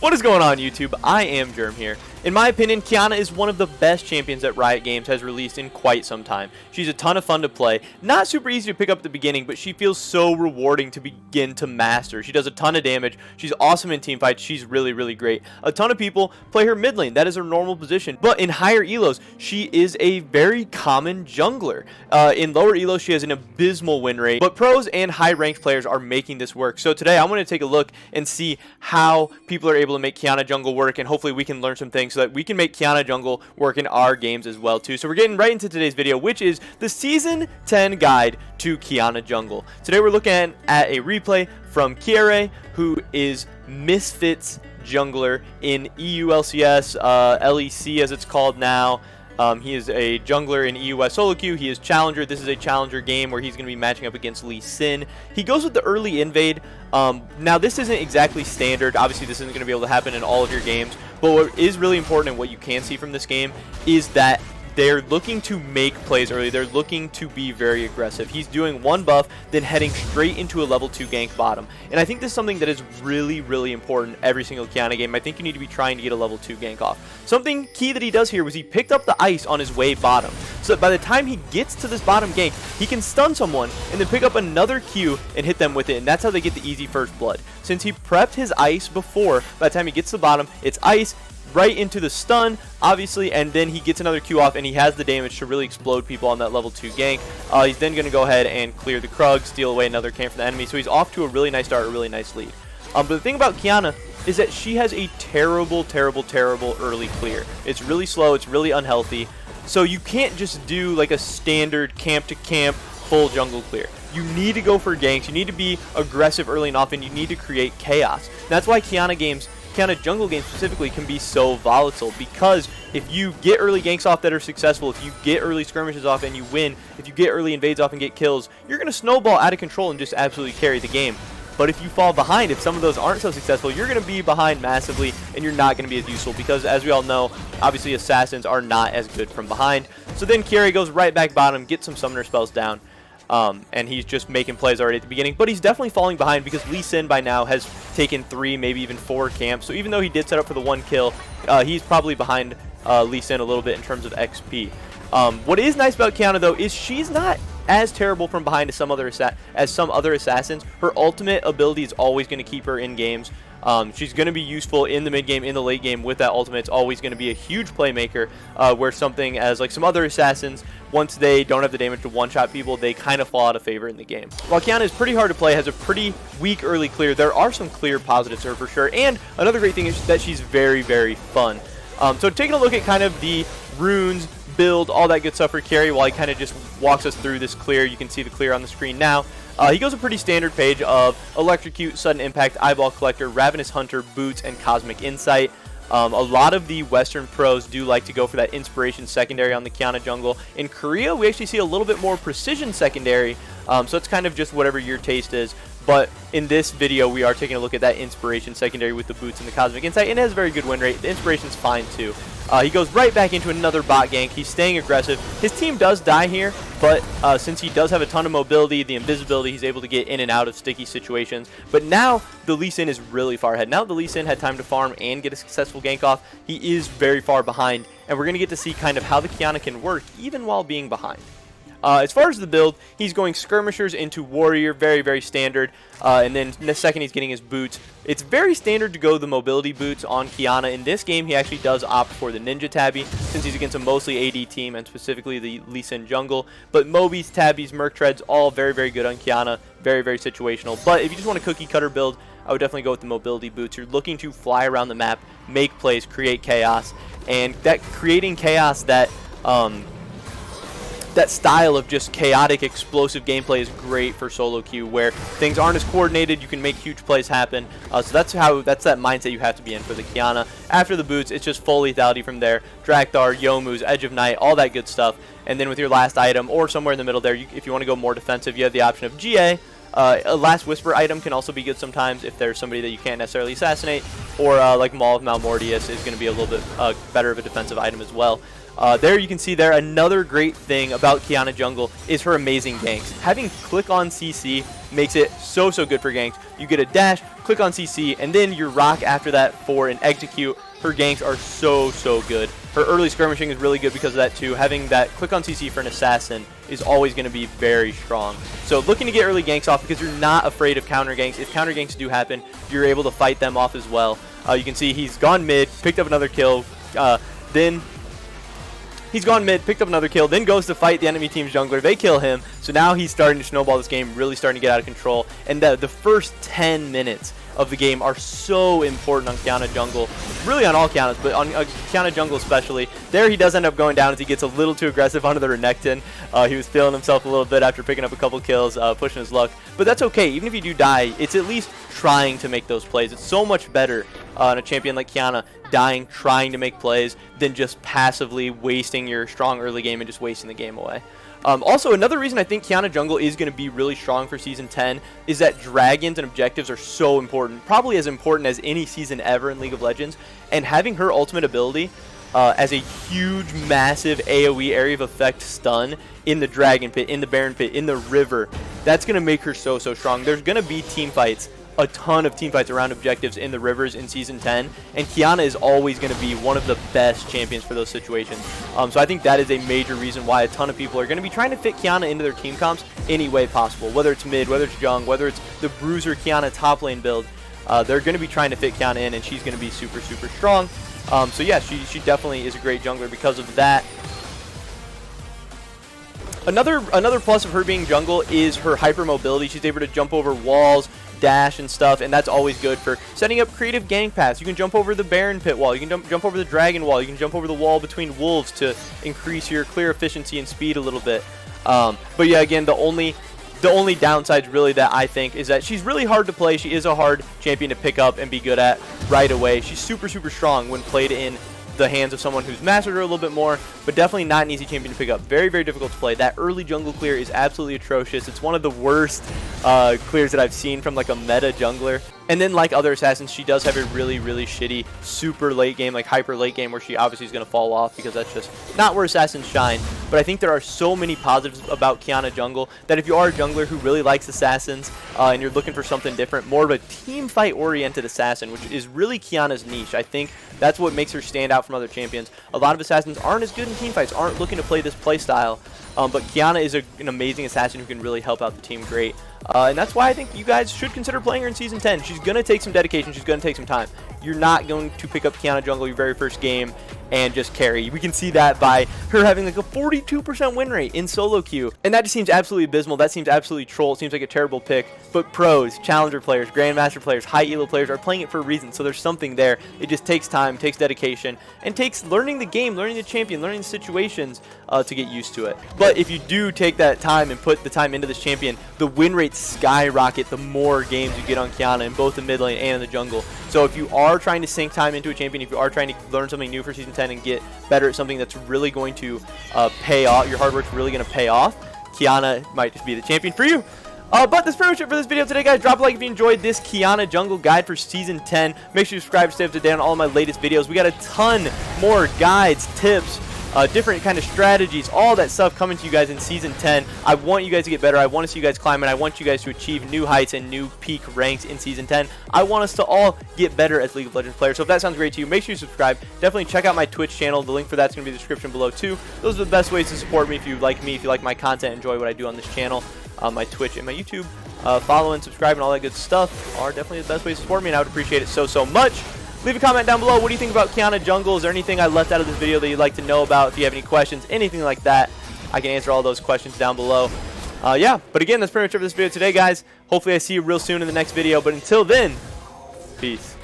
What is going on, YouTube? I am Germ here. In my opinion, Qiyana is one of the best champions that Riot Games has released in quite some time. She's a ton of fun to play. Not super easy to pick up at the beginning, but she feels so rewarding to begin to master. She does a ton of damage. She's awesome in teamfights. She's really, really great. A ton of people play her mid lane. That is her normal position. But in higher elos, she is a very common jungler. In lower elos, she has an abysmal win rate. But pros and high-ranked players are making this work. So today, I'm going to take a look and see how people are able to make Qiyana jungle work, and hopefully we can learn some things so that we can make Qiyana jungle work in our games as well too. So we're getting right into today's video, which is the Season 10 guide to Qiyana jungle. Today we're looking at a replay from Qiyana, who is Misfits jungler in EULCS, LEC as it's called now. He is a jungler in EUS solo queue. He is challenger. This is a challenger game where he's going to be matching up against Lee Sin. He goes with the early invade. Now this isn't exactly standard. Obviously this isn't going to be able to happen in all of your games, but what is really important and what you can see from this game is that they're looking to make plays early. They're looking to be very aggressive. He's doing one buff, then heading straight into a level 2 gank bottom. And I think this is something that is really, really important every single Qiyana game. I think you need to be trying to get a level 2 gank off. Something key that he does here was he picked up the ice on his way bottom. So that by the time he gets to this bottom gank, he can stun someone and then pick up another Q and hit them with it. And that's how they get the easy first blood. Since he prepped his ice before, by the time he gets to the bottom, it's ice, right into the stun, obviously, and then he gets another Q off, and he has the damage to really explode people on that level 2 gank. He's then going to go ahead and clear the Krug, steal away another camp from the enemy, so he's off to a really nice start, a really nice lead. But the thing about Qiyana is that she has a terrible early clear. It's really slow, it's really unhealthy, so you can't just do like a standard camp-to-camp full jungle clear. You need to go for ganks, you need to be aggressive early and often, you need to create chaos. That's why Qiyana jungle games specifically can be so volatile, because if you get early ganks off that are successful, if you get early skirmishes off and you win, if you get early invades off and get kills, you're going to snowball out of control and just absolutely carry the game. But if you fall behind, if some of those aren't so successful, you're going to be behind massively and you're not going to be as useful, because as we all know, obviously assassins are not as good from behind. So then Qiyana goes right back bottom, gets some summoner spells down. And he's just making plays already at the beginning, but he's definitely falling behind because Lee Sin by now has taken 3, maybe even 4 camps. So even though he did set up for the 1 kill, he's probably behind Lee Sin a little bit in terms of XP. What is nice about Qiyana though is she's not as terrible from behind as some other assassins. Her ultimate ability is always going to keep her in games. She's going to be useful in the mid game, in the late game with that ultimate. It's always going to be a huge playmaker, where something as like some other assassins, once they don't have the damage to one-shot people, they kind of fall out of favor in the game. While Qiyana is pretty hard to play, has a pretty weak early clear, there are some clear positives to her for sure. And another great thing is that she's very, very fun. So taking a look at kind of the runes, build, all that good stuff for Qiyana while he kind of just walks us through this clear. You can see the clear on the screen now. He goes a pretty standard page of Electrocute, Sudden Impact, Eyeball Collector, Ravenous Hunter, Boots, and Cosmic Insight. A lot of the Western pros do like to go for that Inspiration secondary on the Qiyana jungle. In Korea, we actually see a little bit more Precision secondary, so it's kind of just whatever your taste is. But in this video, we are taking a look at that Inspiration secondary with the Boots and the Cosmic Insight, and it has a very good win rate. The Inspiration's fine too. He goes right back into another bot gank. He's staying aggressive. His team does die here, but since he does have a ton of mobility, the invisibility, he's able to get in and out of sticky situations. But now the Lee Sin is really far ahead. Now the Lee Sin had time to farm and get a successful gank off. He is very far behind, and we're going to get to see kind of how the Qiyana can work even while being behind. As far as the build, he's going skirmishers into warrior, very, very standard. And then the second he's getting his boots. It's very standard to go the mobility boots on Qiyana. In this game, he actually does opt for the ninja tabby since he's against a mostly AD team and specifically the Lee Sin jungle. But Mobies, tabbies, merc treads, all very, very good on Qiyana. Very, very situational. But if you just want a cookie cutter build, I would definitely go with the mobility boots. You're looking to fly around the map, make plays, create chaos. And that creating chaos, that style of just chaotic, explosive gameplay is great for solo queue, where things aren't as coordinated. You can make huge plays happen. So that's that mindset you have to be in for the Qiyana. After the boots, it's just full lethality from there. Drakthar, Youmuu's, Edge of Night, all that good stuff. And then with your last item, or somewhere in the middle there, if you want to go more defensive, you have the option of GA. A Last Whisper item can also be good sometimes if there's somebody that you can't necessarily assassinate, or like Maul of Malmortius is going to be a little bit better of a defensive item as well. There you can see there, another great thing about Qiyana jungle is her amazing ganks. Having click on CC makes it so good for ganks. You get a dash, click on CC, and then your rock after that for an execute. Her ganks are so good. Her early skirmishing is really good because of that too. Having that click on CC for an assassin is always going to be very strong. So looking to get early ganks off because you're not afraid of counter ganks. If counter ganks do happen, you're able to fight them off as well. You can see he's gone mid, picked up another kill, then he's gone mid, picked up another kill, then goes to fight the enemy team's jungler. They kill him, so now he's starting to snowball this game, really starting to get out of control. And the first 10 minutes of the game are so important on Qiyana jungle, really on all Qiyanas, but on Qiyana jungle especially. There he does end up going down as he gets a little too aggressive onto the Renekton. He was feeling himself a little bit after picking up a couple kills, pushing his luck. But that's okay, even if you do die, it's at least trying to make those plays. It's so much better on a champion like Qiyana dying, trying to make plays, than just passively wasting your strong early game and just wasting the game away. Also, another reason I think Qiyana jungle is going to be really strong for Season 10 is that dragons and objectives are so important, probably as important as any season ever in League of Legends, and having her ultimate ability as a huge, massive AoE area of effect stun in the dragon pit, in the baron pit, in the river, that's going to make her so strong. There's going to be team fights, a ton of team fights around objectives in the rivers in Season 10, and Qiyana is always going to be one of the best champions for those situations. So I think that is a major reason why a ton of people are going to be trying to fit Qiyana into their team comps any way possible, whether it's mid, whether it's jung, whether it's the bruiser Qiyana top lane build. They're going to be trying to fit Qiyana in, and she's going to be super strong. So yeah, she definitely is a great jungler because of that. Another plus of her being jungle is her hyper mobility. She's able to jump over walls, dash and stuff, and that's always good for setting up creative gank paths. You can jump over the Baron pit wall, you can jump over the Dragon wall, you can jump over the wall between wolves to increase your clear efficiency and speed a little bit. But yeah, again, the only downside really that I think is that she's really hard to play. She is a hard champion to pick up and be good at right away. She's super strong when played in the hands of someone who's mastered her a little bit more, but definitely not an easy champion to pick up. Very difficult to play. That early jungle clear is absolutely atrocious. It's one of the worst clears that I've seen from like a meta jungler. And then like other assassins, she does have a really shitty super late game, like hyper late game, where she obviously is going to fall off because that's just not where assassins shine. But I think there are so many positives about Qiyana jungle that if you are a jungler who really likes assassins and you're looking for something different, more of a team fight oriented assassin, which is really Qiyana's niche, I think that's what makes her stand out from other champions. A lot of assassins aren't as good in team fights, aren't looking to play this play style, but Qiyana is an amazing assassin who can really help out the team great. And that's why I think you guys should consider playing her in Season 10. She's going to take some dedication. She's going to take some time. You're not going to pick up Qiyana jungle your very first game and just carry. We can see that by her having like a 42% win rate in solo queue. And that just seems absolutely abysmal. That seems absolutely troll. It seems like a terrible pick. But pros, challenger players, grandmaster players, high elo players are playing it for a reason. So there's something there. It just takes time, takes dedication, and takes learning the game, learning the champion, learning the situations to get used to it. But if you do take that time and put the time into this champion, the win rates skyrocket the more games you get on Qiyana in both the mid lane and in the jungle. So if you are trying to sink time into a champion, if you are trying to learn something new for Season 10 and get better at something that's really going to pay off, your hard work's really going to pay off, Qiyana might just be the champion for you. But that's pretty much it for this video today, guys. Drop a like if you enjoyed this Qiyana jungle guide for Season 10. Make sure you subscribe to stay up to date on all of my latest videos. We got a ton more guides, tips, different kind of strategies, all that stuff coming to you guys in Season 10. I want you guys to get better. I want to see you guys climb, and I want you guys to achieve new heights and new peak ranks in Season 10. I want us to all get better as League of Legends players. So if that sounds great to you, make sure you subscribe. Definitely check out my Twitch channel. The link for that's going to be in the description below too. Those are the best ways to support me if you like me, if you like my content, enjoy what I do on this channel. My Twitch and my YouTube. Follow and subscribe and all that good stuff are definitely the best ways to support me, and I would appreciate it so much. Leave a comment down below. What do you think about Qiyana jungle? Is there anything I left out of this video that you'd like to know about? If you have any questions, anything like that, I can answer all those questions down below. Yeah, but again, that's pretty much it for this video today, guys. Hopefully I see you real soon in the next video, but until then, peace.